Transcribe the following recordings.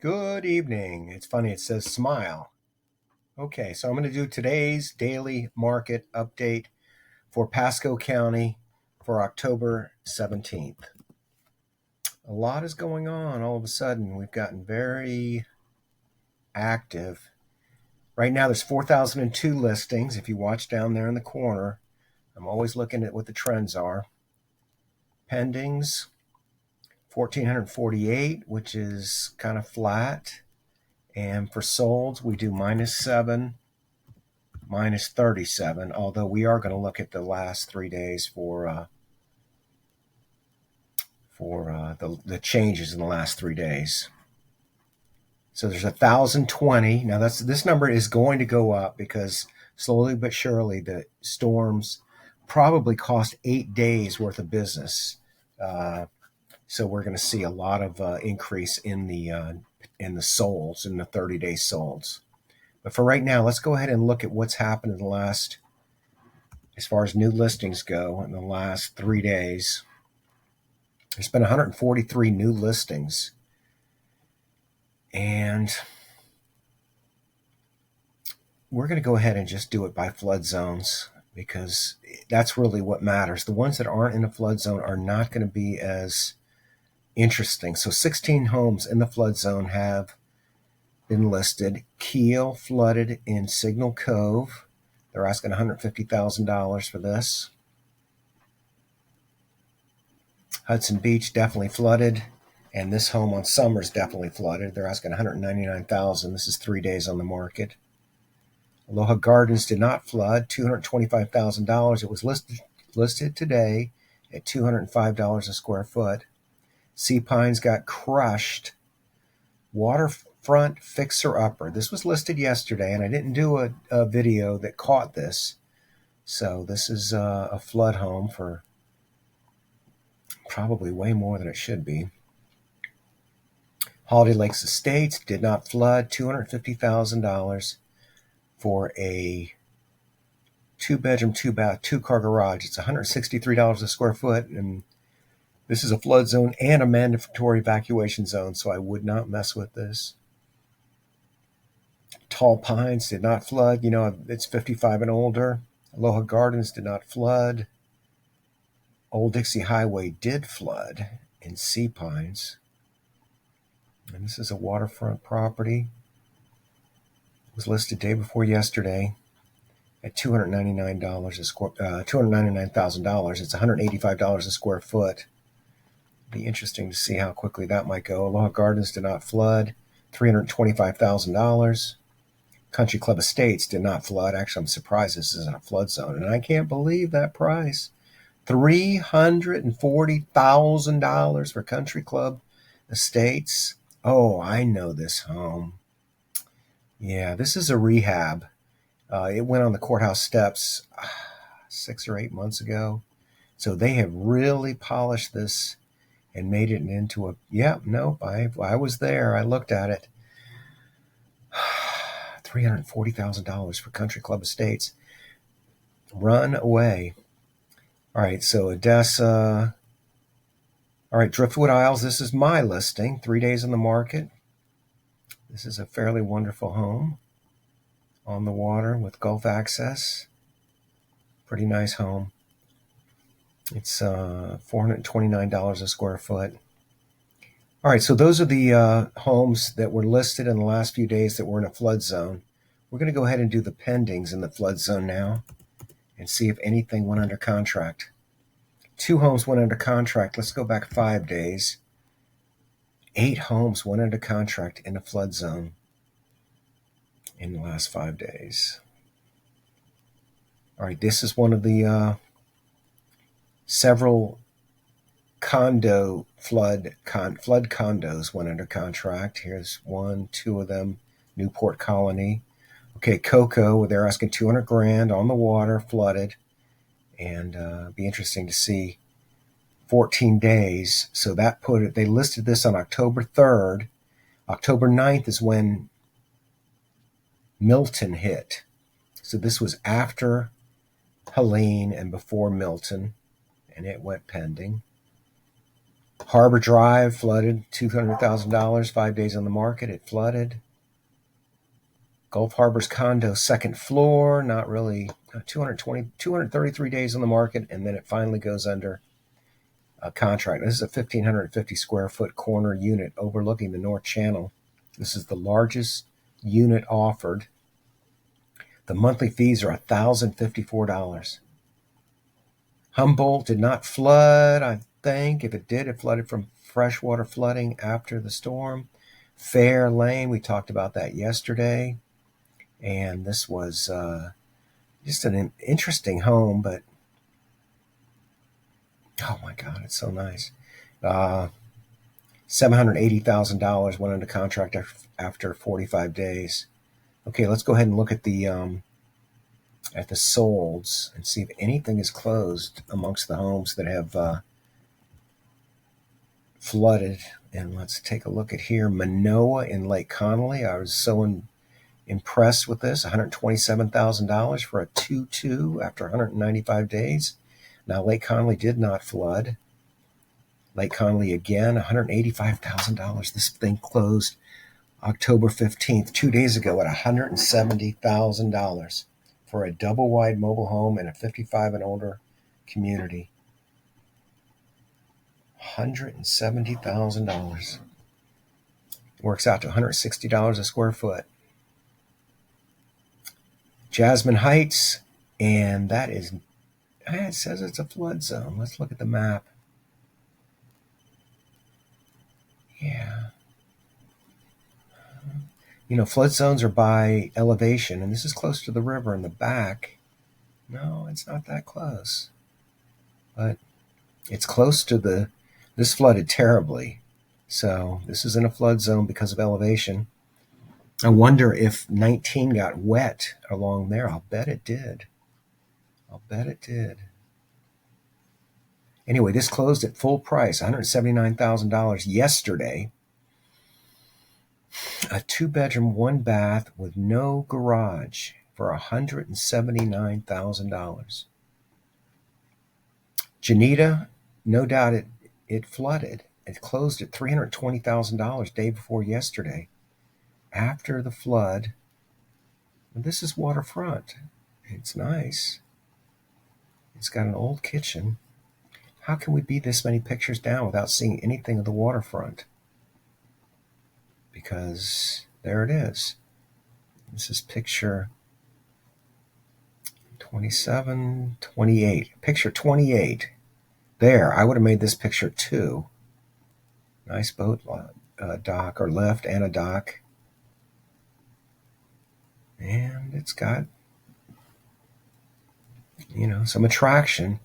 Good evening. It's funny, it says smile. Okay, so I'm going to do today's daily market update for Pasco County for October 17th. A lot is going on all of a sudden. We've gotten very active. Right now, there's 4,002 listings. If you watch down there in the corner, I'm always looking at what the trends are. Pendings, 1,448, which is kind of flat. And for solds, we do -7, -37, although we are going to look at the last 3 days for the changes in the last 3 days. So there's 1,020. Now this number is going to go up because slowly but surely the storms probably cost 8 days worth of business. So we're going to see a lot of increase in the solds, in the 30-day solds. But for right now, let's go ahead and look at what's happened in the last, as far as new listings go, in the last 3 days. There's been 143 new listings. And we're going to go ahead and just do it by flood zones because that's really what matters. The ones that aren't in a flood zone are not going to be as interesting. So 16 homes in the flood zone have been listed. Keel flooded in Signal Cove. They're asking $150,000 for this. Hudson Beach definitely flooded, and this home on Summers definitely flooded. They're asking $199,000. This is 3 days on the market. Aloha Gardens did not flood, $225,000. It was listed today at $205 a square foot. Sea Pines got crushed. Waterfront Fixer Upper. This was listed yesterday, and I didn't do a video that caught this. So this is a flood home for probably way more than it should be. Holiday Lakes Estates did not flood, $250,000 for a 2-bedroom, 2-bath, 2-car garage. It's $163 a square foot, and this is a flood zone and a mandatory evacuation zone, so I would not mess with this. Tall Pines did not flood. You know, it's 55 and older. Aloha Gardens did not flood. Old Dixie Highway did flood in Sea Pines. And this is a waterfront property. It was listed day before yesterday at $299,000 It's $185 a square foot. Be interesting to see how quickly that might go. Aloha Gardens did not flood, $325,000. Country Club Estates did not flood. Actually, I'm surprised this isn't a flood zone, and I can't believe that price. $340,000 for Country Club Estates. Oh, I know this home. Yeah, this is a rehab. It went on the courthouse steps 6 or 8 months ago. So they have really polished this and made it into a, I was there. I looked at it. $340,000 for Country Club Estates. Run away. All right, so Odessa. All right, Driftwood Isles. This is my listing. 3 days on the market. This is a fairly wonderful home on the water with Gulf access. Pretty nice home. It's $429 a square foot. All right, so those are the homes that were listed in the last few days that were in a flood zone. We're going to go ahead and do the pendings in the flood zone now and see if anything went under contract. 2 homes went under contract. Let's go back 5 days. 8 homes went under contract in a flood zone in the last 5 days. All right, this is one of the several condo flood condos went under contract. Here's 1, 2 of them. Newport Colony. Okay, Cocoa, they're asking $200,000 on the water, flooded, and be interesting to see 14 days. So that put it. They listed this on October 3rd. October 9th is when Milton hit. So this was after Helene and before Milton, and it went pending. Harbor Drive flooded, $200,000, 5 days on the market. It flooded. Gulf Harbor's condo, second floor, not really, 233 days on the market, and then it finally goes under a contract. This is a 1,550 square foot corner unit overlooking the North Channel. This is the largest unit offered. The monthly fees are $1,054. Humboldt did not flood, I think. If it did, it flooded from freshwater flooding after the storm. Fair Lane, we talked about that yesterday. And this was just an interesting home, but oh my God, it's so nice. $780,000 went under contract after 45 days. Okay, let's go ahead and look at the solds and see if anything is closed amongst the homes that have flooded. And let's take a look at here. Manoa in Lake Connolly. I was so impressed with this. $127,000 for a 2-2 after 195 days. Now, Lake Connolly did not flood. Lake Connolly again, $185,000. This thing closed October 15th, 2 days ago, at $170,000 for a double wide mobile home in a 55 and older community. $170,000. Works out to $160 a square foot. Jasmine Heights, and that is, it says it's a flood zone. Let's look at the map. Yeah. You know, flood zones are by elevation, and this is close to the river in the back. No, it's not that close. But it's close to this flooded terribly. So this is in a flood zone because of elevation. I wonder if 19 got wet along there. I'll bet it did. Anyway, this closed at full price, $179,000 yesterday. A 2-bedroom, 1-bath with no garage for $179,000. Janita, no doubt it flooded. It closed at $320,000 day before yesterday. After the flood, this is waterfront. It's nice. It's got an old kitchen. How can we be this many pictures down without seeing anything of the waterfront? Because there it is. This is picture 27, 28. Picture 28. There, I would have made this picture 2. Nice boat dock, or left, and a dock. And it's got, some attraction.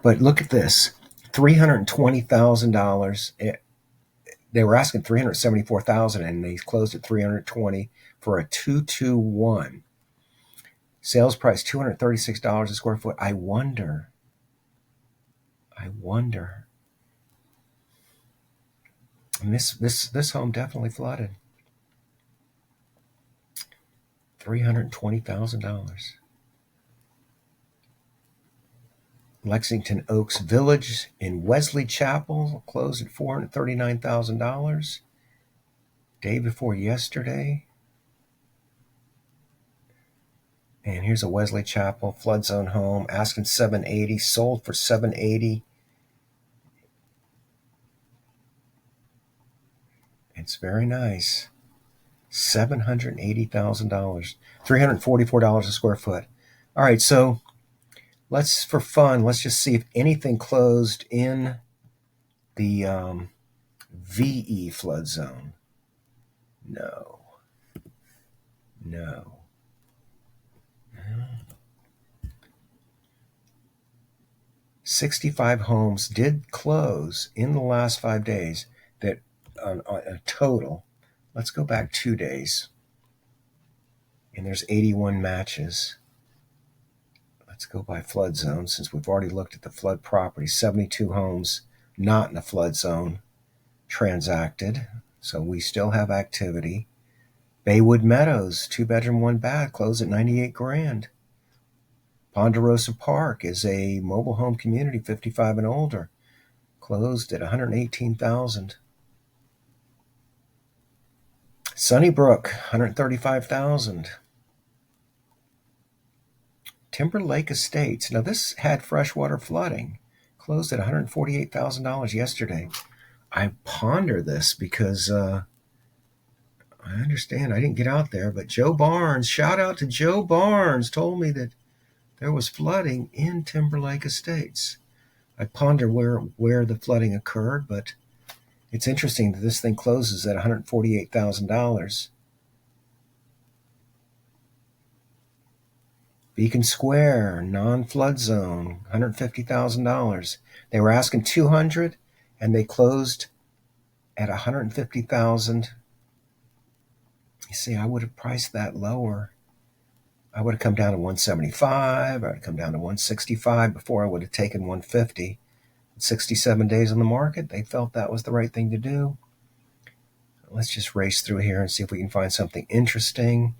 But look at this, $320,000. They were asking $374,000, and they closed at $320,000 for a 221. Sales price $236 a square foot. I wonder. And this home definitely flooded. $320,000. Lexington Oaks Village in Wesley Chapel closed at $439,000 day before yesterday. And here's a Wesley Chapel flood zone home, asking $780,000, sold for $780,000. It's very nice. $780,000, $344 a square foot. All right, so let's just see if anything closed in the VE flood zone. No. 65 homes did close in the last 5 days, that on a total. Let's go back 2 days. And there's 81 matches. Let's go by flood zone, since we've already looked at the flood property. 72 homes not in a flood zone transacted. So we still have activity. Baywood Meadows, 2-bedroom, 1-bath, closed at $98,000. Ponderosa Park is a mobile home community, 55 and older, closed at $118,000. Sunnybrook, $135,000. Timberlake Estates. Now this had freshwater flooding. Closed at $148,000 yesterday. I ponder this because I understand I didn't get out there, but Joe Barnes, shout out to Joe Barnes, told me that there was flooding in Timberlake Estates. I ponder where the flooding occurred, but it's interesting that this thing closes at $148,000. Beacon Square, non-flood zone, $150,000. They were asking $200,000, and they closed at $150,000. You see, I would have priced that lower. I would have come down to $175. I would have come down to $165 before I would have taken $150. 67 days on the market. They felt that was the right thing to do. Let's just race through here and see if we can find something interesting.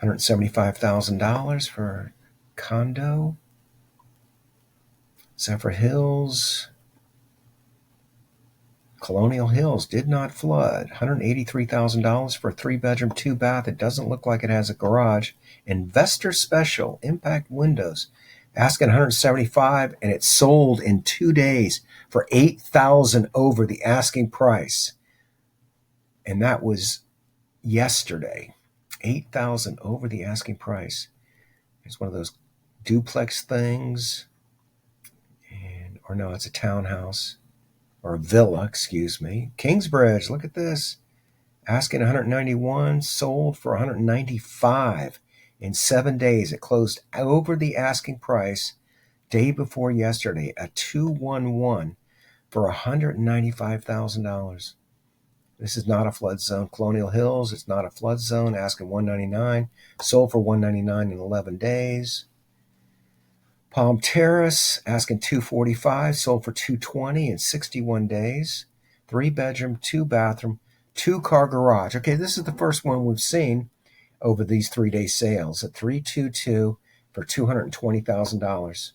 $175,000 for condo. Zephyr Hills. Colonial Hills did not flood. $183,000 for a 3-bedroom, 2-bath. It doesn't look like it has a garage. Investor Special, Impact Windows. Asking $175,000, and it sold in 2 days for $8,000 over the asking price. And that was yesterday. $8,000 over the asking price. It's one of those duplex things. Or no, it's a townhouse. Or a villa, excuse me. Kingsbridge, look at this. Asking $191,000, sold for $195,000 in 7 days. It closed over the asking price day before yesterday, a 211 for $195,000. This is not a flood zone. Colonial Hills, it's not a flood zone. Asking $199,000, sold for $199,000 in 11 days. Palm Terrace, asking $245,000, sold for $220,000 in 61 days. 3-bedroom, 2-bathroom, 2-car garage. Okay, this is the first one we've seen over these 3-day sales at $322,000 for $220,000.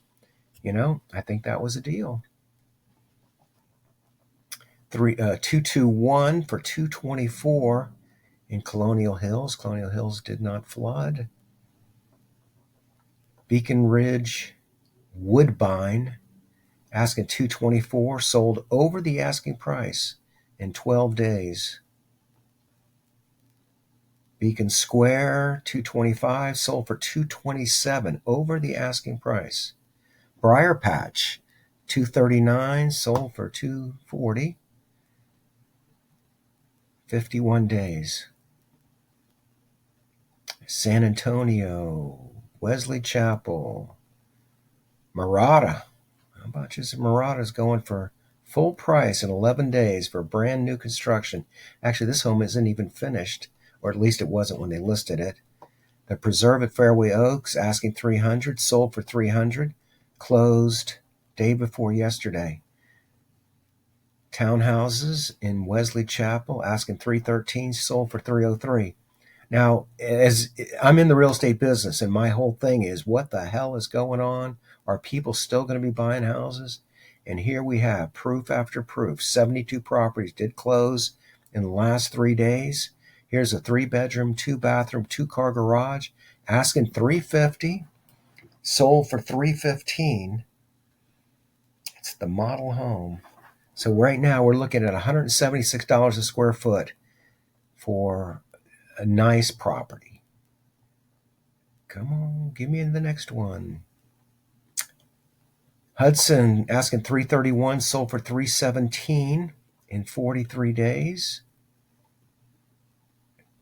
You know, I think that was a deal. 221 for $224 in Colonial Hills. Colonial Hills did not flood. Beacon Ridge, Woodbine, asking $224,000, sold over the asking price in 12 days. Beacon Square, $225,000, sold for $227,000, over the asking price. Briar Patch, $239,000, sold for $240,000, 51 days. San Antonio, Wesley Chapel, Murata. How much is Murata's going for full price in 11 days for brand new construction? Actually, this home isn't even finished, or at least it wasn't when they listed it. The Preserve at Fairway Oaks, asking $300,000, sold for $300,000, closed day before yesterday. Townhouses in Wesley Chapel, asking $313,000, sold for $303,000. Now, as I'm in the real estate business, and my whole thing is, what the hell is going on? Are people still going to be buying houses? And here we have proof after proof. 72 properties did close in the last 3 days. Here's a 3-bedroom, 2-bathroom, 2-car garage, asking $350,000, sold for $315,000. It's the model home. So right now we're looking at $176 a square foot for a nice property. Come on, give me the next one. Hudson, asking $331,000, sold for $317,000 in 43 days.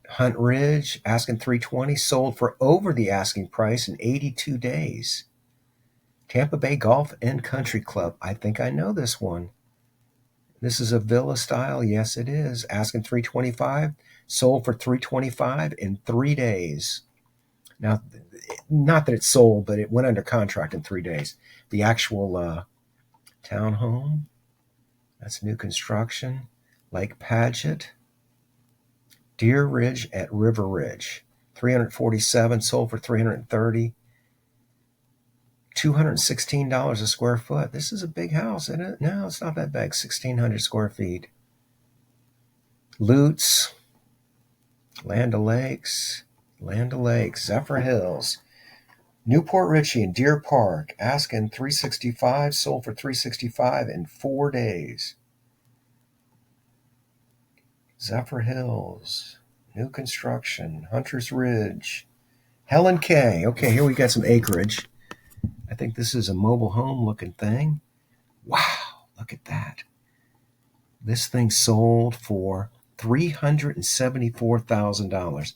Hunt Ridge, asking $320,000, sold for over the asking price in 82 days. Tampa Bay Golf and Country Club, I think I know this one. This is a villa style, yes it is. Asking $325,000, sold for $325,000 in 3 days. Now, not that it sold, but it went under contract in 3 days. The actual townhome, that's new construction. Lake Padgett, Deer Ridge at River Ridge, $347,000, sold for $330,000. $216 a square foot. This is a big house, isn't it? No, it's not that big. 1,600 square feet. Lutz, Land O'Lakes, Zephyrhills, Newport Richey and Deer Park, asking $365, sold for $365 in 4 days. Zephyrhills, new construction, Hunters Ridge, Helen K. Okay, here we got some acreage. I think this is a mobile home looking thing. Wow, look at that. This thing sold for $374,000.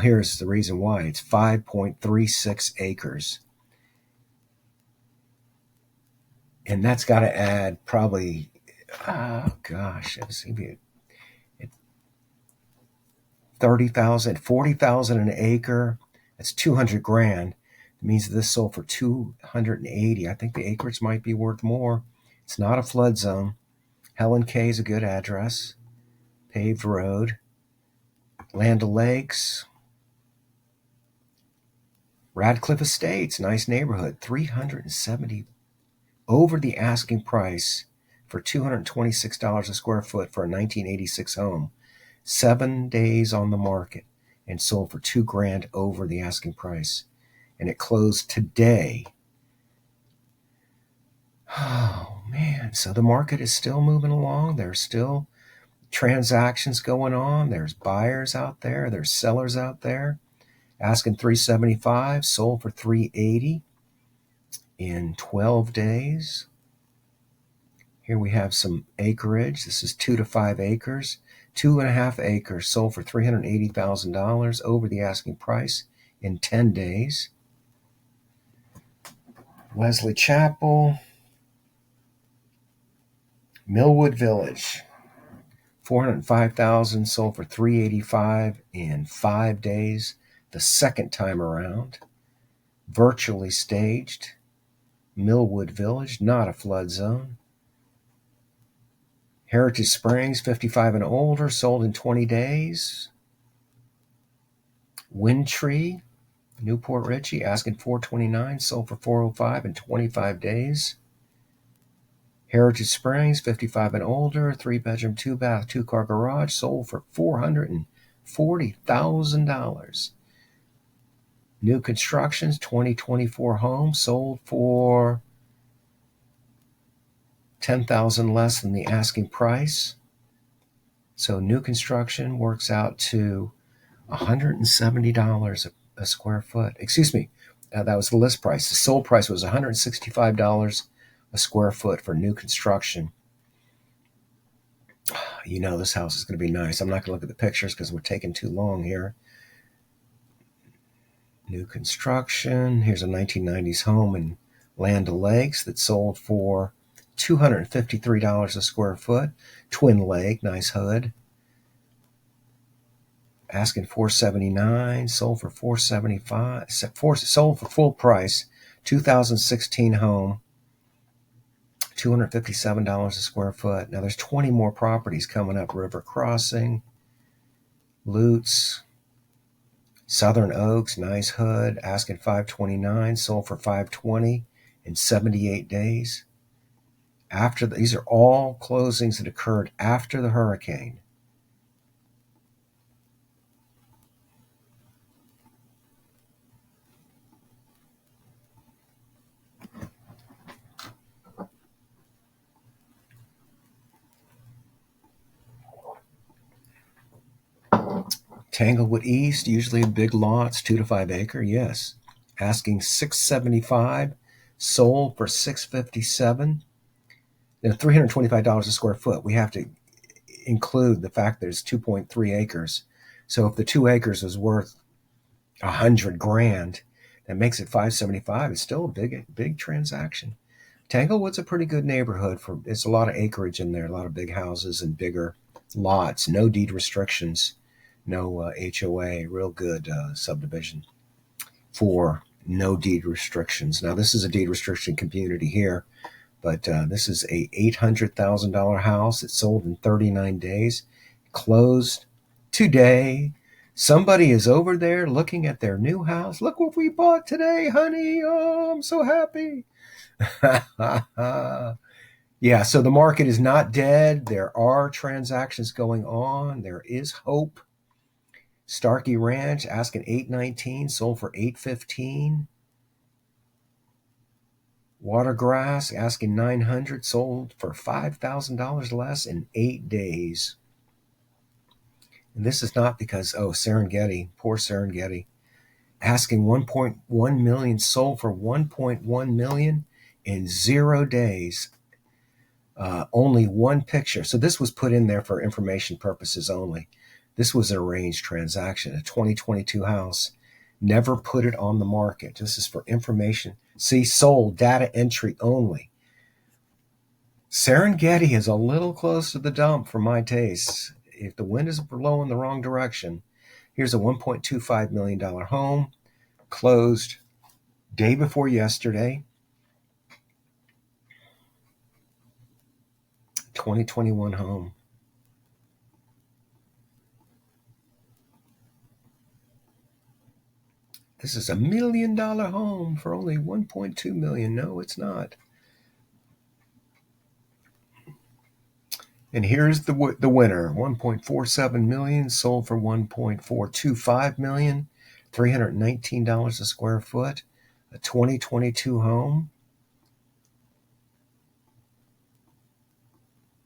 Here's the reason why. It's 5.36 acres. And that's got to add probably, it's going to be 30,000, 40,000 an acre. That's 200 grand. It means this sold for 280. I think the acreage might be worth more. It's not a flood zone. Helen K is a good address. Paved road. Land O'Lakes. Radcliffe Estates, nice neighborhood. 370 over the asking price for $226 a square foot for a 1986 home. 7 days on the market and sold for $2 grand over the asking price. And it closed today. Oh, man. So the market is still moving along. There's still transactions going on. There's buyers out there. There's sellers out there. Asking $375, sold for $380 in 12 days. Here we have some acreage. This is 2 to 5 acres. 2.5 acres sold for $380,000 over the asking price in 10 days. Wesley Chapel, Millwood Village, $405,000 sold for $385 in 5 days. The second time around. Virtually staged. Millwood Village, not a flood zone. Heritage Springs, 55 and older, sold in 20 days. Windtree, Newport Richey, asking $429, sold for $405 in 25 days. Heritage Springs, 55 and older, 3-bedroom, 2-bath, 2-car garage, sold for $440,000. New constructions, 2024 home, sold for $10,000 less than the asking price. So new construction works out to $170 a square foot. Excuse me, that was the list price. The sold price was $165 a square foot for new construction. This house is going to be nice. I'm not going to look at the pictures because we're taking too long here. New construction. Here's a 1990s home in Land O'Lakes that sold for $253 a square foot. Twin Lake, nice hood. Asking $479, sold for $475. Sold for full price. 2016 home. $257 a square foot. Now there's 20 more properties coming up. River Crossing, Lutz, Southern Oaks, nice hood, asking $529, sold for $520 in 78 days. These are all closings that occurred after the hurricane. Tanglewood East, usually big lots, 2 to 5 acre, yes. Asking $675, sold for $657. Then $325 a square foot. We have to include the fact that it's 2.3 acres. So if the 2 acres is worth $100 grand, that makes it $575. It's still a big transaction. Tanglewood's a pretty good neighborhood. It's a lot of acreage in there, a lot of big houses and bigger lots. No deed restrictions, no HOA. Real good subdivision for no deed restrictions. Now this is a deed restriction community here, but this is a $800,000 house. It sold in 39 days, closed today. Somebody is over there looking at their new house. Look what we bought today, honey. Oh, I'm so happy. Yeah, so the market is not dead. There are transactions going on. There is hope. Starkey Ranch asking $819, sold for $815. Watergrass asking $900, sold for $5,000 less in 8 days. And this is not because, Serengeti, poor Serengeti. Asking 1.1 million, sold for 1.1 million in 0 days. Only one picture. So this was put in there for information purposes only. This was an arranged transaction, a 2022 house. Never put it on the market. This is for information. See, sold, data entry only. Serengeti is a little close to the dump for my tastes. If the wind is blowing the wrong direction, here's a $1.25 million home, closed day before yesterday, 2021 home. This is $1 million home for only $1.2 million. No, it's not. And here's the winner: 1.47 million, sold for 1.425 million, $319 a square foot, a 2022 home.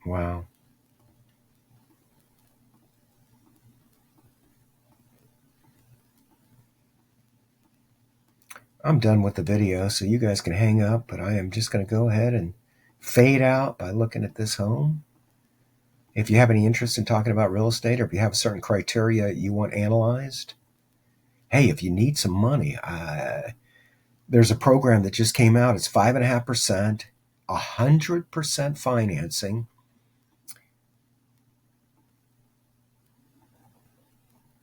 Wow. I'm done with the video, so you guys can hang up, but I am just going to go ahead and fade out by looking at this home. If you have any interest in talking about real estate, or if you have a certain criteria you want analyzed, hey, if you need some money, there's a program that just came out. It's 5.5%, 100% financing.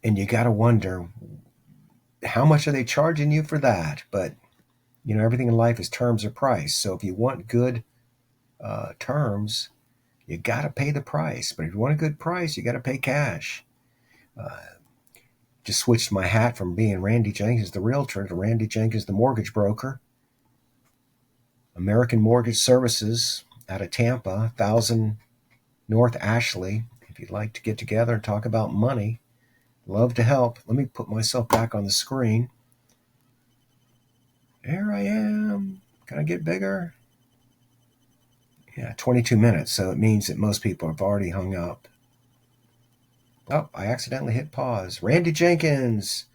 And you got to wonder, how much are they charging you for that? But, everything in life is terms or price. So if you want good terms, you got to pay the price. But if you want a good price, you got to pay cash. Just switched my hat from being Randy Jenkins, the realtor, to Randy Jenkins, the mortgage broker. American Mortgage Services out of Tampa, 1000 North Ashley. If you'd like to get together and talk about money, love to help. Let me put myself back on the screen. There I am. Can I get bigger? Yeah, 22 minutes. So it means that most people have already hung up. Oh, I accidentally hit pause. Randy Jenkins.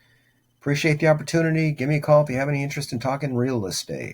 Appreciate the opportunity. Give me a call if you have any interest in talking real estate.